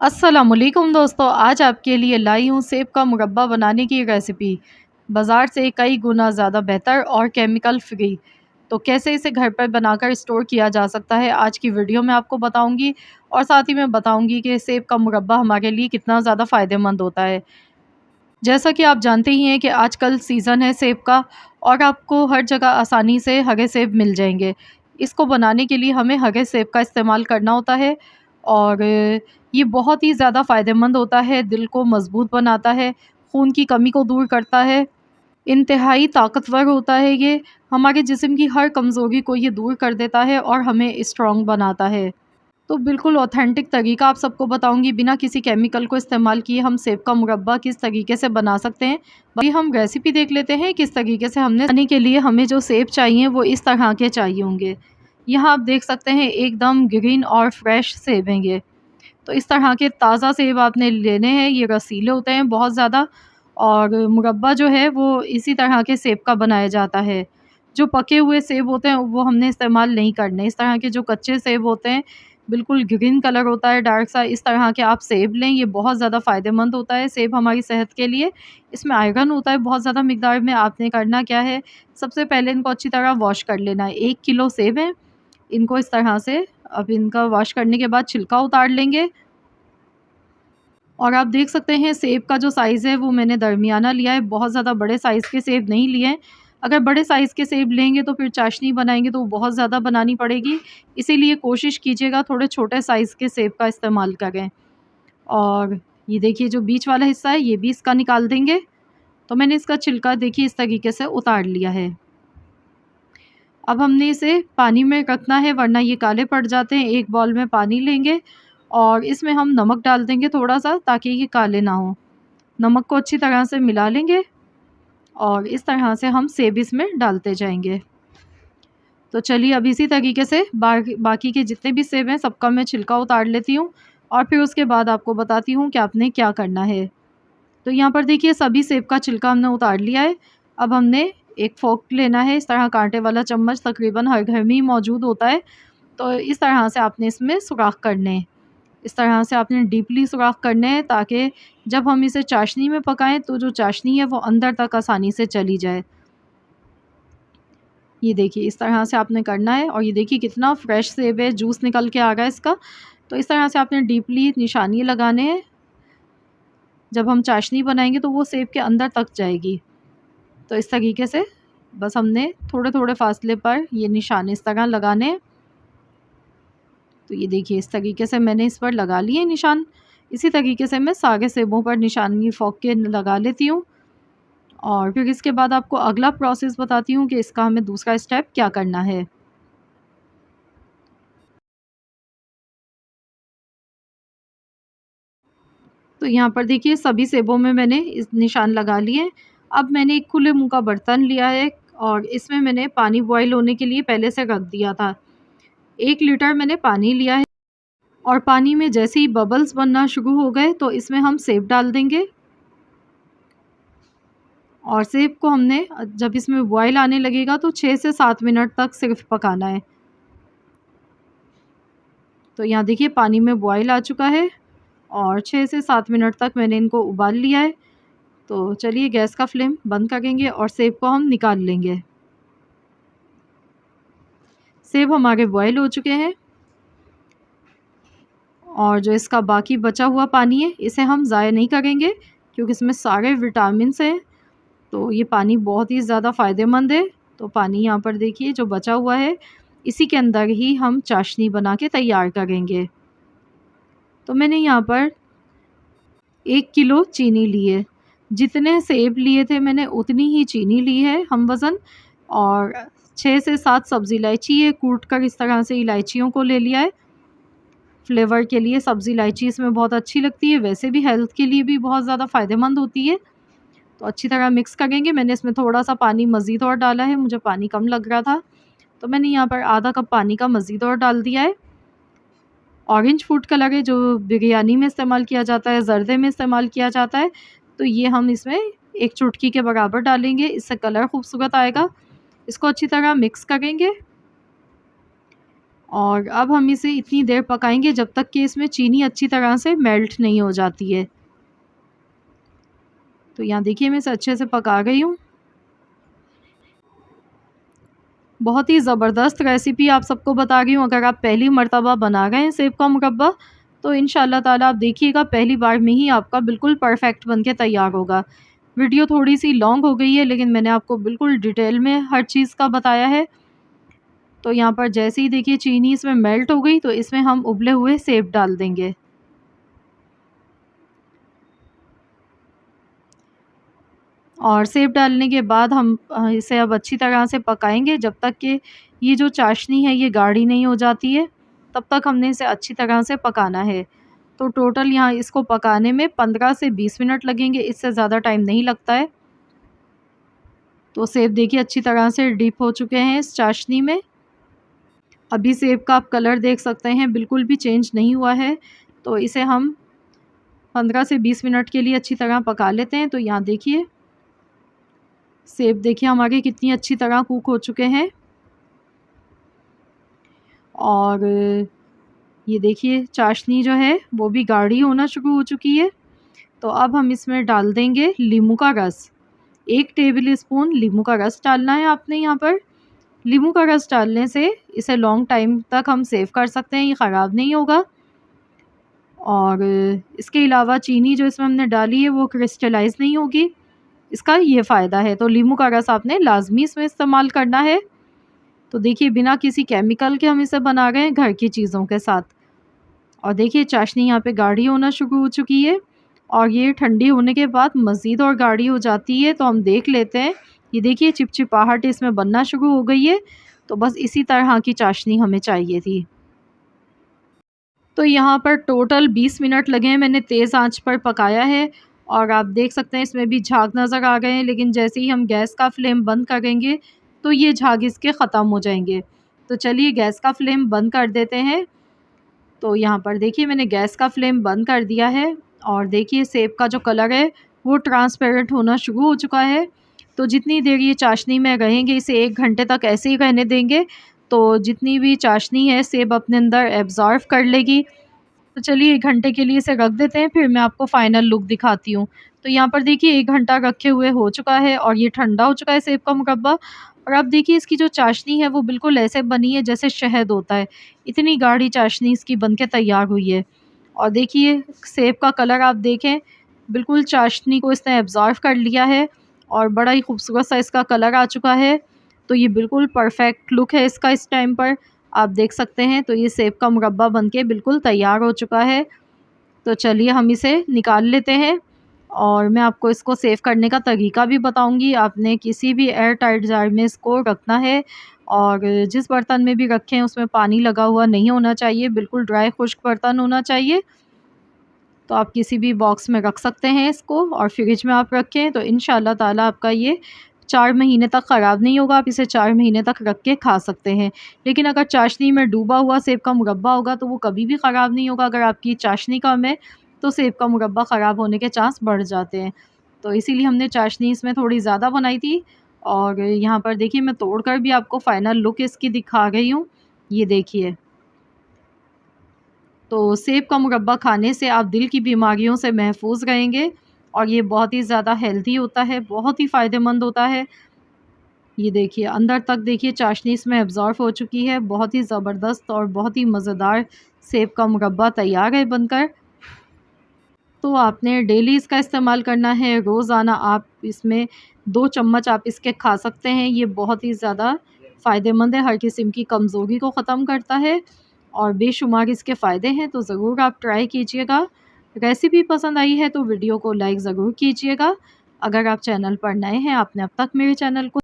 अस्सलामुअलैकुम दोस्तों, आज आपके लिए लाई हूँ सेब का मुरब्बा बनाने की रेसिपी। बाज़ार से कई गुना ज़्यादा बेहतर और केमिकल फ्री। तो कैसे इसे घर पर बनाकर स्टोर किया जा सकता है, आज की वीडियो में आपको बताऊंगी। और साथ ही मैं बताऊंगी कि सेब का मुरब्बा हमारे लिए कितना ज़्यादा फ़ायदेमंद होता है। जैसा कि आप जानते ही हैं कि आजकल सीज़न है सेब का, और आपको हर जगह आसानी से हरे सेब मिल जाएंगे। इसको बनाने के लिए हमें हरे सेब का इस्तेमाल करना होता है। और ये बहुत ही ज़्यादा फ़ायदेमंद होता है, दिल को मज़बूत बनाता है, खून की कमी को दूर करता है, इंतहाई ताकतवर होता है ये, हमारे जिस्म की हर कमज़ोरी को ये दूर कर देता है और हमें स्ट्रॉन्ग बनाता है। तो बिल्कुल ऑथेंटिक तरीका आप सबको बताऊंगी, बिना किसी केमिकल को इस्तेमाल किए हम सेब का मुरब्बा किस तरीके से बना सकते हैं। अभी हम रेसिपी देख लेते हैं किस तरीके से हमने बनाने के लिए हमें जो सेब चाहिए वो इस तरह के चाहिए होंगे। यहाँ आप देख सकते हैं एकदम ग्रीन और फ्रेश सेब हैं ये। तो इस तरह के ताज़ा सेब आपने लेने हैं, ये रसीले होते हैं बहुत ज़्यादा। और मुरब्बा जो है वो इसी तरह के सेब का बनाया जाता है। जो पके हुए सेब होते हैं वो हमने इस्तेमाल नहीं करने। इस तरह के जो कच्चे सेब होते हैं, बिल्कुल ग्रीन कलर होता है डार्क सा, इस तरह के आप सेब लें, ये बहुत ज़्यादा फ़ायदेमंद होता है सेब हमारी सेहत के लिए। इसमें आयरन होता है बहुत ज़्यादा मिकदार में। आपने करना क्या है, सबसे पहले इनको अच्छी तरह वॉश कर लेना है। 1 किलो सेब हैं, इनको इस तरह से अब इनका वॉश करने के बाद छिलका उतार लेंगे। और आप देख सकते हैं सेब का जो साइज़ है वो मैंने दरमियाना लिया है, बहुत ज़्यादा बड़े साइज़ के सेब नहीं लिए हैं। अगर बड़े साइज़ के सेब लेंगे तो फिर चाशनी बनाएँगे तो वो बहुत ज़्यादा बनानी पड़ेगी, इसीलिए कोशिश कीजिएगा थोड़े छोटे साइज़ के सेब का इस्तेमाल करें। और ये देखिए जो बीच वाला हिस्सा है ये भी इसका निकाल देंगे। तो मैंने इसका छिलका देखिए इस तरीके से उतार लिया है। अब हमने इसे पानी में रखना है वरना ये काले पड़ जाते हैं। एक बाउल में पानी लेंगे और इसमें हम नमक डाल देंगे थोड़ा-सा, ताकि ये काले ना हों। नमक को अच्छी तरह से मिला लेंगे और इस तरह से हम सेब इसमें डालते जाएँगे। तो चलिए अब इसी तरीके से बाकी के जितने भी सेब हैं सबका मैं छिलका उतार लेती हूँ और फिर उसके बाद आपको बताती हूँ कि आपने क्या करना है। तो यहाँ पर देखिए सभी सेब का छिलका हमने उतार लिया है। अब हमने एक फ़ोर्क लेना है, इस तरह काँटे वाला चम्मच तकरीबन हर घर में ही मौजूद होता है। तो इस तरह से आपने इसमें सुराख करने हैं। इस तरह से आपने डीपली सुराख करने हैं ताकि जब हम इसे चाशनी में पकाएं तो जो चाशनी है वो अंदर तक आसानी से चली जाए। ये देखिए इस तरह से आपने करना है और ये देखिए कितना फ्रेश सेब है, जूस निकल के आ रहा है इसका। तो इस तरह से आपने डीपली निशानी लगाने हैं। जब हम चाशनी बनाएंगे तो वो सेब के अंदर तक जाएगी। तो इस तरीके से बस हमने थोड़े-थोड़े फासले पर ये निशान इस तरह लगाने हैं। तो ये देखिए इस तरीके से मैंने इस पर लगा लिए निशान। इसी तरीके से मैं सारे सेबों पर निशानी फ़ोक के लगा लेती हूँ। और फिर इसके बाद आपको अगला प्रोसेस बताती हूँ कि इसका हमें दूसरा स्टेप क्या करना है। तो यहाँ पर देखिए सभी सेबों में मैंने इस निशान लगा लिए। अब मैंने एक खुले मुँह का बर्तन लिया है और इसमें मैंने पानी बॉयल होने के लिए पहले से रख दिया था। 1 लीटर मैंने पानी लिया है और पानी में जैसे ही बबल्स बनना शुरू हो गए तो इसमें हम सेब डाल देंगे। और सेब को हमने जब इसमें बॉयल आने लगेगा तो 6 से 7 मिनट तक सिर्फ पकाना है। तो यहाँ देखिए पानी में बॉयल आ चुका है और 6 से 7 मिनट तक मैंने इनको उबाल लिया है। तो चलिए गैस का फ्लेम बंद करेंगे और सेब को हम निकाल लेंगे। सेब हमारे बॉयल हो चुके हैं और जो इसका बाकी बचा हुआ पानी है इसे हम ज़ाया नहीं करेंगे, क्योंकि इसमें सारे विटामिन्स हैं। तो ये पानी बहुत ही ज़्यादा फ़ायदेमंद है। तो पानी यहाँ पर देखिए जो बचा हुआ है इसी के अंदर ही हम चाशनी बना के तैयार करेंगे। तो मैंने यहाँ पर 1 किलो चीनी ली है। जितने सेब लिए थे मैंने उतनी ही चीनी ली है हम वज़न। और 6 से 7 सब्ज़ी इलायची है, कूट कर इस तरह से इलायचियों को ले लिया है। फ्लेवर के लिए सब्ज़ी इलायची इसमें बहुत अच्छी लगती है, वैसे भी हेल्थ के लिए भी बहुत ज़्यादा फ़ायदेमंद होती है। तो अच्छी तरह मिक्स करेंगे। मैंने इसमें थोड़ा-सा पानी मज़ीद और डाला है, मुझे पानी कम लग रहा था। तो मैंने यहाँ पर आधा कप पानी का मज़ीद और डाल दिया है। ऑरेंज फूड कलर है जो बिरयानी में इस्तेमाल किया जाता है, ज़र्दे में इस्तेमाल किया जाता है। तो ये हम इसमें 1 चुटकी के बराबर डालेंगे, इससे कलर खूबसूरत आएगा। इसको अच्छी तरह मिक्स करेंगे और अब हम इसे इतनी देर पकाएंगे जब तक कि इसमें चीनी अच्छी तरह से मेल्ट नहीं हो जाती है। तो यहाँ देखिए मैं इसे अच्छे से पका गई हूँ। बहुत ही ज़बरदस्त रेसिपी आप सबको बता रही हूँ। अगर आप पहली मर्तबा बना गए हैं सेब का मुरब्बा, तो इंशाल्लाह ताला आप देखिएगा पहली बार में ही आपका बिल्कुल परफ़ेक्ट बन के तैयार होगा। वीडियो थोड़ी-सी लॉन्ग हो गई है, लेकिन मैंने आपको बिल्कुल डिटेल में हर चीज़ का बताया है। तो यहाँ पर जैसे ही देखिए चीनी इसमें मेल्ट हो गई, तो इसमें हम उबले हुए सेब डाल देंगे। और सेब डालने के बाद हम इसे अब अच्छी तरह से पकाएंगे जब तक कि ये जो चाशनी है ये गाढ़ी नहीं हो जाती है, तब तक हमने इसे अच्छी तरह से पकाना है। तो टोटल यहाँ इसको पकाने में 15 से 20 मिनट लगेंगे, इससे ज़्यादा टाइम नहीं लगता है। तो सेब देखिए अच्छी तरह से डीप हो चुके हैं इस चाशनी में। अभी सेब का आप कलर देख सकते हैं बिल्कुल भी चेंज नहीं हुआ है। तो इसे हम 15 से 20 मिनट के लिए अच्छी तरह पका लेते हैं। तो यहाँ देखिए सेब देखिए हमारे कितनी अच्छी तरह कुक हो चुके हैं। और ये देखिए चाशनी जो है वो भी गाढ़ी होना शुरू हो चुकी है। तो अब हम इसमें डाल देंगे नींबू का रस। 1 टेबल स्पून नींबू का रस डालना है आपने यहाँ पर। नींबू का रस डालने से इसे लॉन्ग टाइम तक हम सेव कर सकते हैं, ये ख़राब नहीं होगा। और इसके अलावा चीनी जो इसमें हमने डाली है वो क्रिस्टलाइज़ नहीं होगी, इसका ये फ़ायदा है। तो नींबू का रस आपने लाज़मी इसमें इस्तेमाल करना है। तो देखिए बिना किसी केमिकल के हम इसे बना रहे हैं घर की चीज़ों के साथ। और देखिए चाशनी यहाँ पे गाढ़ी होना शुरू हो चुकी है और ये ठंडी होने के बाद मज़ीद और गाढ़ी हो जाती है। तो हम देख लेते हैं, ये देखिए चिपचिपाहट इसमें बनना शुरू हो गई है। तो बस इसी तरह की चाशनी हमें चाहिए थी। तो यहाँ पर टोटल 20 मिनट लगे हैं, मैंने तेज़ आंच पर पकाया है। और आप देख सकते हैं इसमें भी झाग नज़र आ गए हैं, लेकिन जैसे ही हम गैस का फ्लेम बंद करेंगे तो ये झाग इसके ख़त्म हो जाएंगे। तो चलिए गैस का फ्लेम बंद कर देते हैं। तो यहाँ पर देखिए मैंने गैस का फ्लेम बंद कर दिया है और देखिए सेब का जो कलर है वो ट्रांसपेरेंट होना शुरू हो चुका है। तो जितनी देर ये चाशनी में रहेंगे, इसे 1 घंटे तक ऐसे ही रहने देंगे, तो जितनी भी चाशनी है सेब अपने अंदर एब्ज़ॉर्ब कर लेगी। तो चलिए 1 घंटे के लिए इसे रख देते हैं, फिर मैं आपको फ़ाइनल लुक दिखाती हूँ। तो यहाँ पर देखिए 1 घंटा रखे हुए हो चुका है और ये ठंडा हो चुका है सेब का मुरब्बा। और अब देखिए इसकी जो चाशनी है वो बिल्कुल ऐसे बनी है जैसे शहद होता है, इतनी गाढ़ी चाशनी इसकी बन के तैयार हुई है। और देखिए सेब का कलर आप देखें, बिल्कुल चाशनी को इसने एब्ज़ॉर्ब कर लिया है और बड़ा ही खूबसूरत सा इसका कलर आ चुका है। तो ये बिल्कुल परफ़ेक्ट लुक है इसका इस टाइम पर, आप देख सकते हैं। तो ये सेब का मुरब्बा बनके बिल्कुल तैयार हो चुका है। तो चलिए हम इसे निकाल लेते हैं और मैं आपको इसको सेव करने का तरीका भी बताऊंगी। आपने किसी भी एयर टाइट जार में इसको रखना है और जिस बर्तन में भी रखें उसमें पानी लगा हुआ नहीं होना चाहिए, बिल्कुल ड्राई खुश्क बर्तन होना चाहिए। तो आप किसी भी बॉक्स में रख सकते हैं इसको और फ्रिज में आप रखें तो इंशाल्लाह ताला आपका ये 4 महीने तक ख़राब नहीं होगा। आप इसे 4 महीने तक रख के खा सकते हैं। लेकिन अगर चाशनी में डूबा हुआ सेब का मुरब्बा होगा तो वो कभी भी ख़राब नहीं होगा। अगर आपकी चाशनी कम है तो सेब का मुरब्बा ख़राब होने के चांस बढ़ जाते हैं। तो इसीलिए हमने चाशनी इसमें थोड़ी ज़्यादा बनाई थी। और यहाँ पर देखिए मैं तोड़ कर भी आपको फ़ाइनल लुक इसकी दिखा रही हूँ। ये देखिए। तो सेब का मुरब्बा खाने से आप दिल की बीमारियों से महफूज़ रहेंगे और ये बहुत ही ज़्यादा हेल्दी होता है, बहुत ही फ़ायदेमंद होता है। ये देखिए अंदर तक देखिए चाशनी इसमें एब्ज़ॉर्ब हो चुकी है। बहुत ही ज़बरदस्त और बहुत ही मज़ेदार सेब का मुरब्बा तैयार है बनकर। तो आपने डेली इसका इस्तेमाल करना है, रोज़ाना आप इसमें 2 चम्मच आप इसके खा सकते हैं। ये बहुत ही ज़्यादा फ़ायदेमंद है, हर किस्म की कमज़ोरी को ख़त्म करता है और बेशुमार इसके फ़ायदे हैं। तो ज़रूर आप ट्राई कीजिएगा। रेसिपी पसंद आई है तो वीडियो को लाइक ज़रूर कीजिएगा। अगर आप चैनल पर नए हैं, आपने अब तक मेरे चैनल को